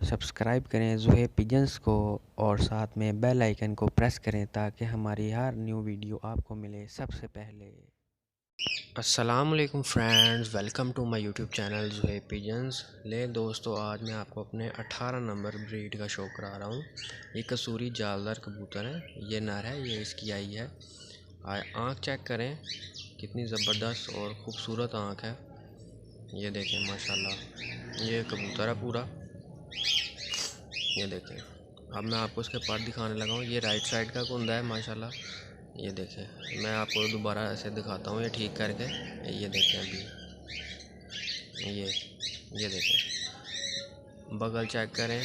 Subscribe करें Zuhaib pigeons को और साथ में बेल आइकन को प्रेस करें ताकि हमारी हर न्यू वीडियो आपको मिले सबसे पहले। अस्सलाम वालेकुम friends, welcome to my YouTube channel Zuhaib pigeons. ले दोस्तों, आज मैं आपको अपने 18 नंबर ब्रीड का शो करा रहा हूँ। ये कसूरी जाल दार कबूतर है, ये नर है, ये इसकी आई है। आँख चेक करें, कितनी ज़बरदस्त और ख़ूबसूरत आँख है। ये देखें माशाल्लाह, ये कबूतर है पूरा। ये देखें, अब मैं आपको इसके पर दिखाने लगा हूँ। ये राइट साइड का कुंदा है माशाल्लाह। ये देखें, मैं आपको दोबारा ऐसे दिखाता हूँ ये ठीक करके। ये देखें अभी, ये देखें, बगल चेक करें,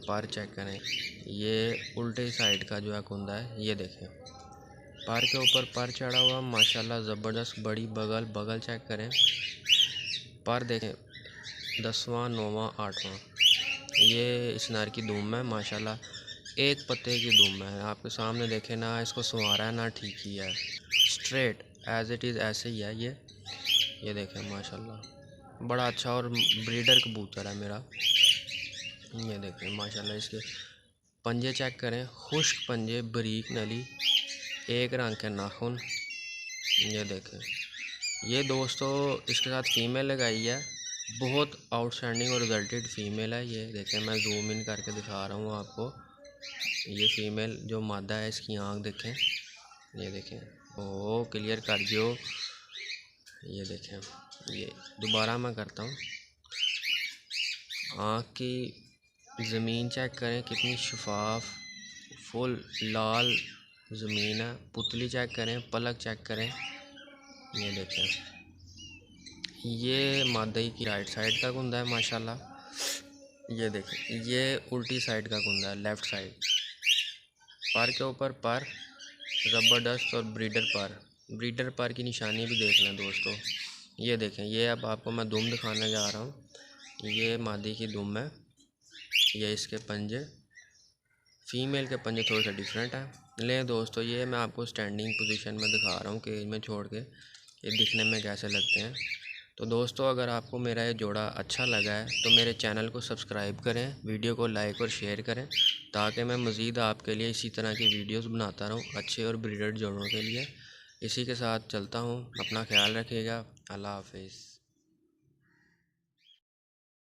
पर चेक करें। ये उल्टे साइड का जो है कुंदा है। ये देखें, पर के ऊपर पर चढ़ा हुआ माशाल्लाह, ज़बरदस्त बड़ी बगल चेक करें। पर देखें 10वां 9वां 8वां। ये इस नर की दुम है माशाल्लाह, एक पत्ते की दुम है। आपके सामने देखें ना, इसको संवारा है ना ठीक ही है, स्ट्रेट एज इट इज़ ऐसे ही है ये देखें माशाल्लाह, बड़ा अच्छा और ब्रीडर कबूतर है मेरा। ये देखें माशाल्लाह, इसके पंजे चेक करें, खुश्क पंजे, बारीक नली, एक रंग के नाखून। ये देखें, ये दोस्तों इसके साथ फीमेल लगाई है, बहुत आउटस्टैंडिंग और रिजल्टेड फीमेल है। ये देखें, मैं जूम इन करके दिखा रहा हूँ आपको। ये फीमेल जो मादा है, इसकी आँख देखें। ये देखें, ओह क्लियर कर दियो। ये देखें, ये दोबारा मैं करता हूँ। आँख की ज़मीन चेक करें, कितनी शफाफ फुल लाल ज़मीन है। पुतली चेक करें, पलक चेक करें। ये देखें, ये मादई की राइट साइड का कुंदा है माशाल्लाह। ये देखें, ये उल्टी साइड का कुंदा है, लेफ़्ट साइड। पर के ऊपर पर ज़बरदस्त और ब्रीडर पर की निशानी भी देख लें दोस्तों। ये देखें, ये अब आपको मैं दुम दिखाने जा रहा हूँ। ये मादी की दुम है, ये इसके पंजे, फीमेल के पंजे थोड़े से डिफरेंट हैं। ले दोस्तों, ये मैं आपको स्टैंडिंग पोजीशन में दिखा रहा हूँ, केज में छोड़ के ये दिखने में कैसे लगते हैं। तो दोस्तों, अगर आपको मेरा ये जोड़ा अच्छा लगा है तो मेरे चैनल को सब्सक्राइब करें, वीडियो को लाइक और शेयर करें, ताकि मैं मज़ीद आपके लिए इसी तरह की वीडियोस बनाता रहूं अच्छे और ब्रीडर जोड़ों के लिए। इसी के साथ चलता हूं, अपना ख्याल रखिएगा। अल्लाह हाफिज़।